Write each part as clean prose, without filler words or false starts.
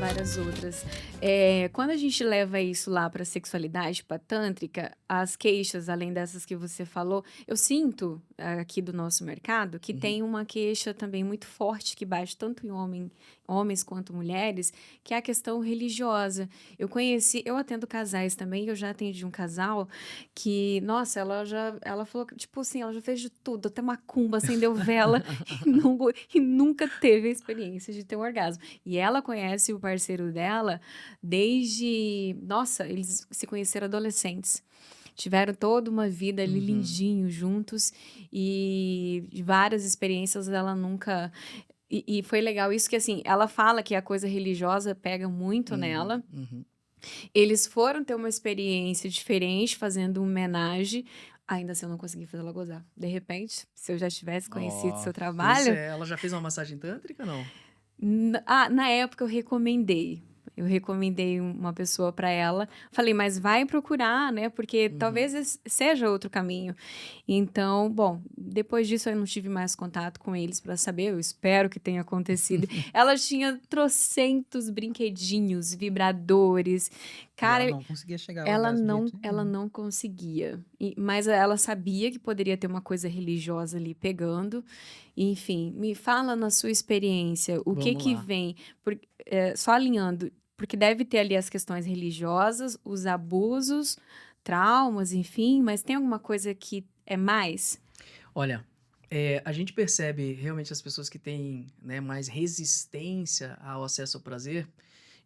várias outras. Quando a gente leva isso lá para sexualidade, para tântrica, as queixas, além dessas que você falou, eu sinto aqui do nosso mercado que Uhum. tem uma queixa também muito forte que bate tanto em homens quanto mulheres, que é a questão religiosa. Eu atendo casais também, eu já atendi um casal que, nossa, ela falou que, tipo assim, ela já fez de tudo, até macumba, acendeu vela e nunca teve a experiência de ter um orgasmo. E ela conhece o parceiro dela desde. Nossa, eles se conheceram adolescentes. Tiveram toda uma vida ali Uhum, lindinho juntos e várias experiências ela nunca. E foi legal isso que, assim, ela fala que a coisa religiosa pega muito uhum, nela. uhum. Eles foram ter uma experiência diferente fazendo um homenagem. Ainda assim, eu não consegui fazer ela gozar. De repente, se eu já tivesse conhecido Ó, seu pois trabalho, é, ela já fez uma massagem tântrica, não? Na época eu recomendei. Eu recomendei uma pessoa para ela. Falei, mas vai procurar, né? Porque Uhum. talvez seja outro caminho. Então, bom, depois disso eu não tive mais contato com eles para saber. Eu espero que tenha acontecido. Ela tinha trocentos brinquedinhos, vibradores. E ela Cara, não conseguia chegar ao ela orgasmo de não, jeito ela nenhum. não conseguia. Mas ela sabia que poderia ter uma coisa religiosa ali pegando. Enfim, me fala na sua experiência, o que Vamos que lá. vem, só alinhando, porque deve ter ali as questões religiosas, os abusos, traumas, enfim, mas tem alguma coisa que é mais? Olha, a gente percebe realmente as pessoas que têm, né, mais resistência ao acesso ao prazer,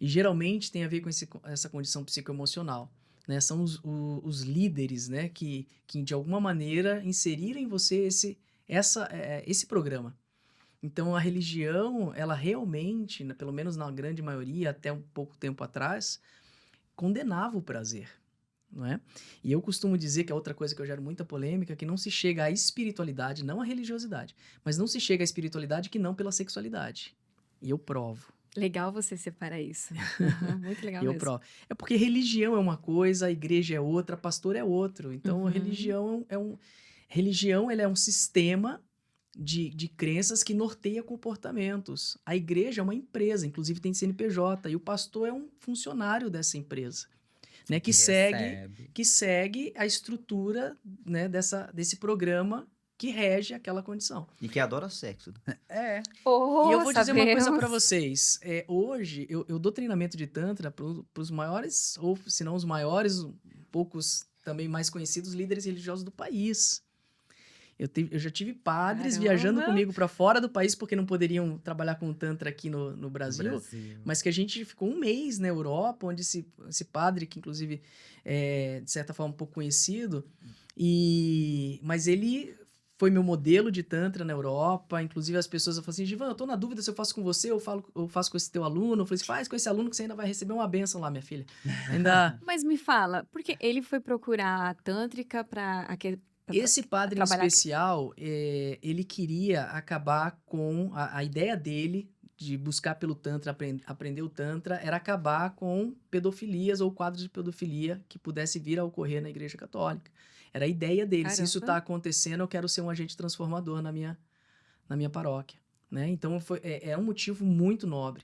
e geralmente tem a ver com essa condição psicoemocional, né? São os líderes, né, que de alguma maneira inseriram em você esse programa. Então a religião, ela realmente, né, pelo menos na grande maioria, até um pouco tempo atrás, condenava o prazer, não é? E eu costumo dizer que é outra coisa que eu gero muita polêmica, que não se chega à espiritualidade, não à religiosidade, mas não se chega à espiritualidade que não pela sexualidade. E eu provo. Legal você separar isso. Aham, muito legal E eu mesmo. provo. É porque religião é uma coisa, a igreja é outra, pastor é outro. Então a Uhum. religião, ele é um sistema de crenças que norteia comportamentos. A igreja é uma empresa, inclusive tem CNPJ, e o pastor é um funcionário dessa empresa, né, Que recebe. que segue a estrutura, né, desse programa que rege aquela condição. E que adora sexo. É. E eu Oh, vou dizer uma coisa para sabemos. vocês. Hoje eu dou treinamento de Tantra para os maiores, ou se não os maiores, poucos também mais conhecidos líderes religiosos do país. Eu já tive padres viajando Caramba. comigo para fora do país porque não poderiam trabalhar com Tantra aqui no No Brasil, Brasil. mas que a gente ficou um mês na Europa, onde esse padre, que inclusive é de certa forma um pouco conhecido, mas ele foi meu modelo de Tantra na Europa. Inclusive as pessoas falam assim: Givan, eu tô na dúvida se eu faço com você ou eu faço com esse teu aluno. Eu falei assim: faz com esse aluno que você ainda vai receber uma bênção lá, minha filha. Ainda. Mas me fala, porque ele foi procurar a tântrica para Esse padre em trabalhar. especial, ele queria acabar com a ideia dele de buscar pelo Tantra, aprender o Tantra, era acabar com pedofilias ou quadros de pedofilia que pudesse vir a ocorrer na Igreja Católica. Era a ideia dele. Se isso Caramba. está acontecendo, eu quero ser um agente transformador na minha paróquia, né? Então é um motivo muito nobre,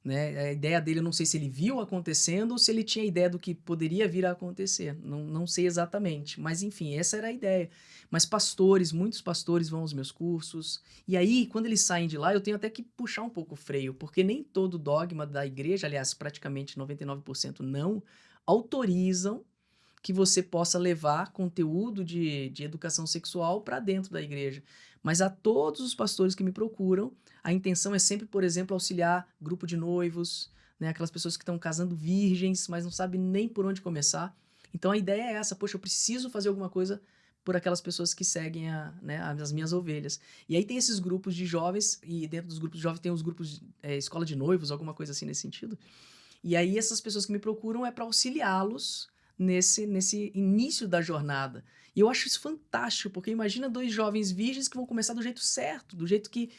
né? A ideia dele, eu não sei se ele viu acontecendo ou se ele tinha ideia do que poderia vir a acontecer. Não sei exatamente, mas enfim, essa era a ideia. Mas muitos pastores vão aos meus cursos, e aí, quando eles saem de lá, eu tenho até que puxar um pouco o freio, porque nem todo dogma da igreja, aliás, praticamente 99% não, autorizam que você possa levar conteúdo de educação sexual para dentro da igreja. Mas a todos os pastores que me procuram, a intenção é sempre, por exemplo, auxiliar grupo de noivos, né, aquelas pessoas que estão casando virgens, mas não sabem nem por onde começar. Então a ideia é essa: poxa, eu preciso fazer alguma coisa por aquelas pessoas que seguem né, as minhas ovelhas. E aí tem esses grupos de jovens, e dentro dos grupos de jovens tem os grupos escola de noivos, alguma coisa assim nesse sentido. E aí essas pessoas que me procuram é para auxiliá-los nesse início da jornada. E eu acho isso fantástico, porque imagina dois jovens virgens que vão começar do jeito certo, do jeito que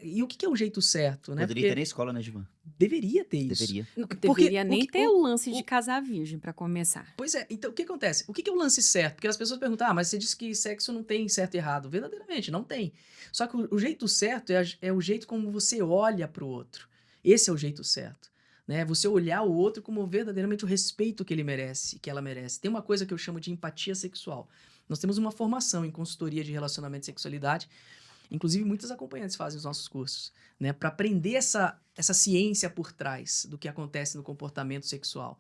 e o que é o jeito certo, né? Poderia ter Porque na escola, né, Givan? deveria ter isso. Deveria. Não Porque deveria nem ter o lance de casar virgem para começar. pois é, então o que acontece? O que é o lance certo? Porque as pessoas perguntam: "Ah, mas você disse que sexo não tem certo e errado". Verdadeiramente, não tem. Só que o jeito certo é o jeito como você olha para o outro. Esse é o jeito certo. né? Você olhar o outro como verdadeiramente o respeito que ele merece, que ela merece. Tem uma coisa que eu chamo de empatia sexual. Nós temos uma formação em consultoria de relacionamento e sexualidade. Inclusive, muitos acompanhantes fazem os nossos cursos, né? Para aprender essa ciência por trás do que acontece no comportamento sexual.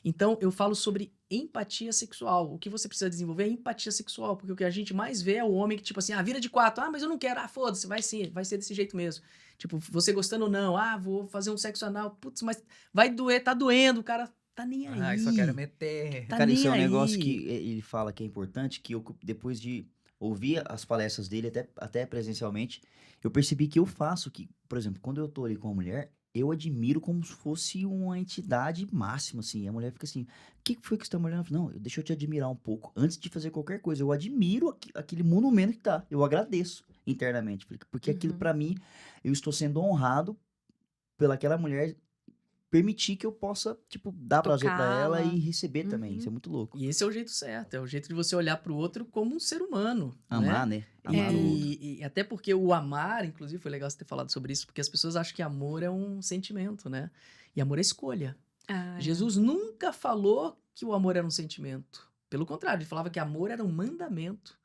Então, eu falo sobre empatia sexual. O que você precisa desenvolver é empatia sexual, porque o que a gente mais vê é o homem que, tipo assim, vira de quatro. Mas eu não quero. Foda-se, vai sim, vai ser desse jeito mesmo. Tipo, você gostando ou não. Vou fazer um sexo anal. Putz, mas vai doer, tá doendo, o cara tá nem Ai, só quero aí. meter. Tá Cara, isso nem é um negócio aí. que ele fala que é importante, que eu, depois de ouvir as palestras dele, até presencialmente, eu percebi que eu faço que, por exemplo, quando eu tô ali com a mulher, eu admiro como se fosse uma entidade máxima, assim. A mulher fica assim, o que foi que você tá me olhando? Eu falo, não, deixa eu te admirar um pouco. Antes de fazer qualquer coisa, eu admiro aquele monumento que tá. Eu agradeço internamente, porque aquilo Uhum. pra mim, eu estou sendo honrado pelaquela mulher permitir que eu possa, tipo, dar prazer pra ela Tocá-la. e receber também. Isso é Uhum. muito louco. E esse é o jeito certo, é o jeito de você olhar para o outro como um ser humano, né? Amar, né? Amar o É. outro. E até porque o amar, inclusive, foi legal você ter falado sobre isso, porque as pessoas acham que amor é um sentimento, né? E amor é escolha. É. Jesus nunca falou que o amor era um sentimento. Pelo contrário, ele falava que amor era um mandamento.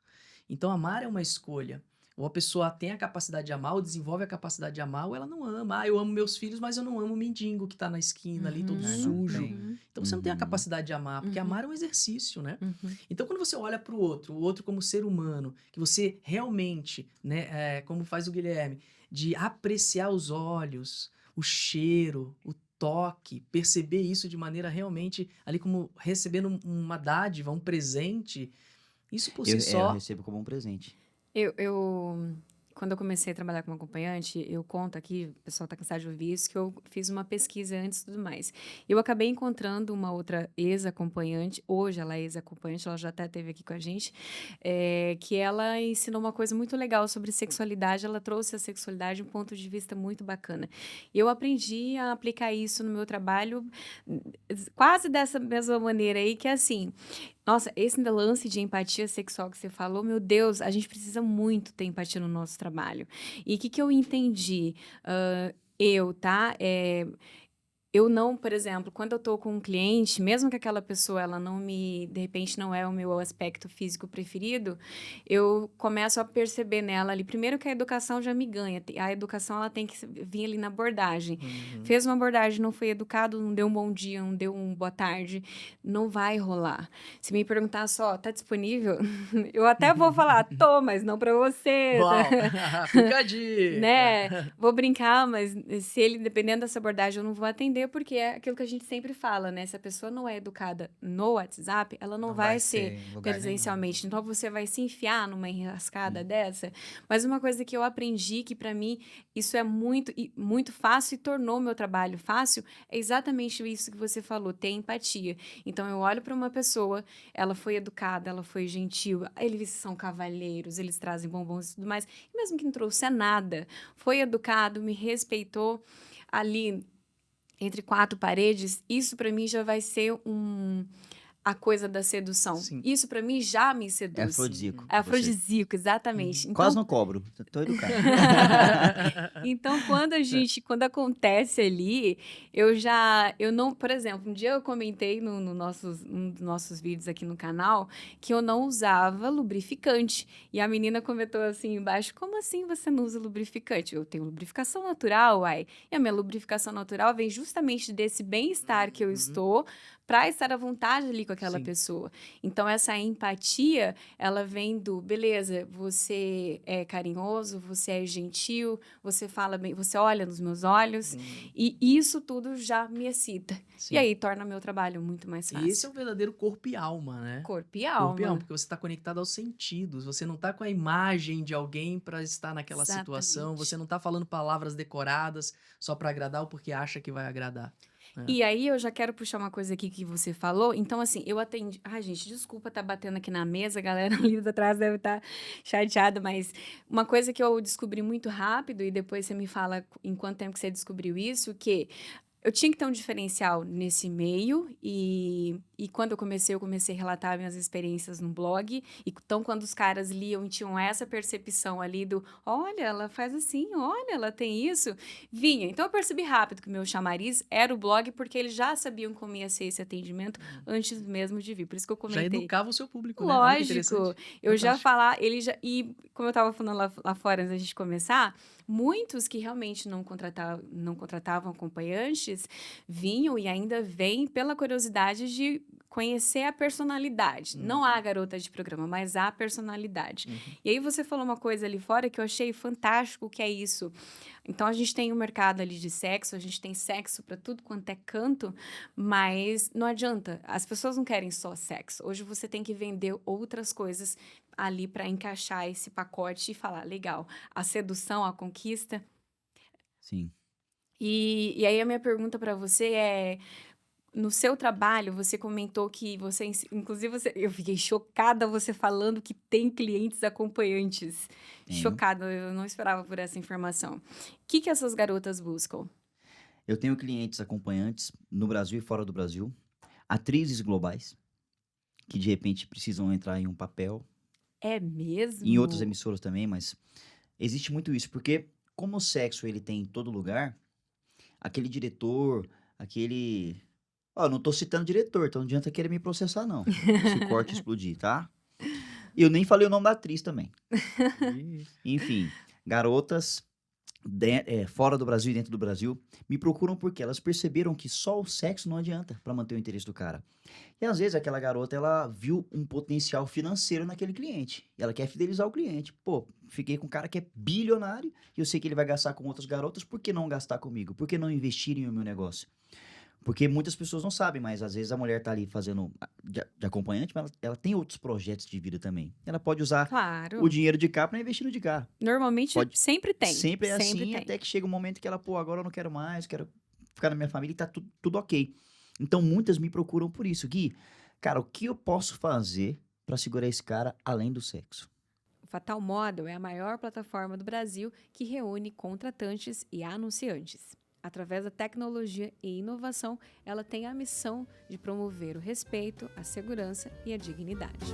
Então, amar é uma escolha. Ou a pessoa tem a capacidade de amar, ou desenvolve a capacidade de amar, ou ela não ama. Eu amo meus filhos, mas eu não amo o mendigo que tá na esquina ali, todo Ah, Uhum. não sujo. tem. Uhum. Então, você não tem a Uhum. capacidade de amar, porque Uhum. amar é um exercício, né? Uhum. Então, quando você olha para o outro como ser humano, que você realmente, né, como faz o Guilherme, de apreciar os olhos, o cheiro, o toque, perceber isso de maneira realmente ali como recebendo uma dádiva, um presente, isso por si Eu só. recebo como um presente. Quando eu comecei a trabalhar como acompanhante, eu conto aqui, o pessoal está cansado de ouvir isso, que eu fiz uma pesquisa antes e tudo mais. Eu acabei encontrando uma outra ex-acompanhante, hoje ela é ex-acompanhante, ela já até esteve aqui com a gente, que ela ensinou uma coisa muito legal sobre sexualidade, ela trouxe a sexualidade de um ponto de vista muito bacana. E eu aprendi a aplicar isso no meu trabalho quase dessa mesma maneira aí, que é assim, nossa, esse lance de empatia sexual que você falou, meu Deus, a gente precisa muito ter empatia no nosso trabalho. E o que que eu entendi? Tá? Eu não, por exemplo, quando eu tô com um cliente, mesmo que aquela pessoa ela não me, de repente não é o meu aspecto físico preferido, eu começo a perceber nela ali, primeiro que a educação já me ganha, a educação ela tem que vir ali na abordagem. Uhum. Fez uma abordagem, não foi educado, não deu um bom dia, não deu um boa tarde, não vai rolar. Se me perguntar só, tá disponível? Eu até vou falar, tô, mas não pra você, Uau! Fica a dica! né? Vou brincar, mas se ele, dependendo dessa abordagem, eu não vou atender, porque é aquilo que a gente sempre fala, né? Se a pessoa não é educada no WhatsApp, ela não vai ser em lugar nenhum. presencialmente. Então, você vai se enfiar numa enrascada dessa. Mas uma coisa que eu aprendi, que para mim isso é muito fácil e tornou meu trabalho fácil, é exatamente isso que você falou, ter empatia. Então, eu olho para uma pessoa, ela foi educada, ela foi gentil, eles são cavalheiros, eles trazem bombons e tudo mais. E mesmo que não trouxe nada, foi educado, me respeitou ali entre quatro paredes, isso para mim já vai ser a coisa da sedução. Sim. Isso para mim já me É seduz. afrodisíaco. É afrodisíaco, exatamente. Quase Então, não cobro. Tô educado. então, quando acontece ali, eu não, por exemplo, um dia eu comentei um dos nossos vídeos aqui no canal que eu não usava lubrificante. E a menina comentou assim embaixo, como assim você não usa lubrificante? Eu tenho lubrificação natural, uai. E a minha lubrificação natural vem justamente desse bem-estar que eu estou para estar à vontade ali com aquela Sim. pessoa. Então, essa empatia, ela vem do, beleza, você é carinhoso, você é gentil, você fala bem, você olha nos meus olhos, e isso tudo já me excita. Sim. E aí torna meu trabalho muito mais fácil. E esse é o verdadeiro corpo e alma, né? Corpo e Corpo e alma, alma. porque você está conectado aos sentidos. Você não está com a imagem de alguém para estar naquela Exatamente. situação. Você não está falando palavras decoradas só para agradar ou porque acha que vai agradar. E aí, eu já quero puxar uma coisa aqui que você falou. Então, assim, eu atendi... Ai, gente, desculpa tá batendo aqui na mesa. A galera ali atrás deve estar chateada. Mas uma coisa que eu descobri muito rápido, e depois você me fala em quanto tempo que você descobriu isso, que Eu tinha que ter um diferencial nesse meio e quando eu comecei a relatar minhas experiências no blog. Então, quando os caras liam e tinham essa percepção ali do, olha, ela faz assim, olha, ela tem isso, vinha. Então, eu percebi rápido que o meu chamariz era o blog, porque eles já sabiam como ia ser esse atendimento antes mesmo de vir. Por isso que eu Já comentei. educava o seu público, né? Olha que Lógico, interessante. eu já Fantástico. falar, ele já, e como eu estava falando lá fora antes da gente começar, muitos que realmente não contratavam acompanhantes vinham e ainda vêm pela curiosidade de conhecer a personalidade. Não a garota de programa, mas a personalidade. Uhum. E aí você falou uma coisa ali fora que eu achei fantástico, que é isso. Então a gente tem um mercado ali de sexo, a gente tem sexo para tudo quanto é canto, mas não adianta, as pessoas não querem só sexo. Hoje você tem que vender outras coisas ali para encaixar esse pacote e falar, legal, a sedução, a conquista. Sim. E aí a minha pergunta para você é, no seu trabalho, você comentou que você, eu fiquei chocada você falando que tem clientes acompanhantes. Tenho. Chocada, eu não esperava por essa informação. O que essas garotas buscam? Eu tenho clientes acompanhantes no Brasil e fora do Brasil, atrizes globais, que de repente precisam entrar em um papel, É em outras mesmo? emissoras também, mas existe muito isso, porque como o sexo ele tem em todo lugar, aquele diretor, aquele. Ó, não tô citando diretor, então não adianta querer me processar, não. Se o corte explodir, tá? E eu nem falei o nome da atriz também. Enfim, garotas fora do Brasil e dentro do Brasil me procuram porque elas perceberam que só o sexo não adianta para manter o interesse do cara. E às vezes aquela garota ela viu um potencial financeiro naquele cliente e ela quer fidelizar o cliente. Pô, fiquei com um cara que é bilionário e eu sei que ele vai gastar com outras garotas, por que não gastar comigo? Por que não investir em o meu negócio? Porque muitas pessoas não sabem, mas às vezes a mulher tá ali fazendo de acompanhante, mas ela tem outros projetos de vida também. Ela pode usar o Claro. dinheiro de cá para investir no de cá. Normalmente Pode sempre tem. sempre é Sempre assim, tem. até que chega um momento que ela, pô, agora eu não quero mais, quero ficar na minha família e tá tudo ok. Então muitas me procuram por isso. Gui, cara, o que eu posso fazer para segurar esse cara além do sexo? O Fatal Model é a maior plataforma do Brasil que reúne contratantes e anunciantes. Através da tecnologia e inovação, ela tem a missão de promover o respeito, a segurança e a dignidade.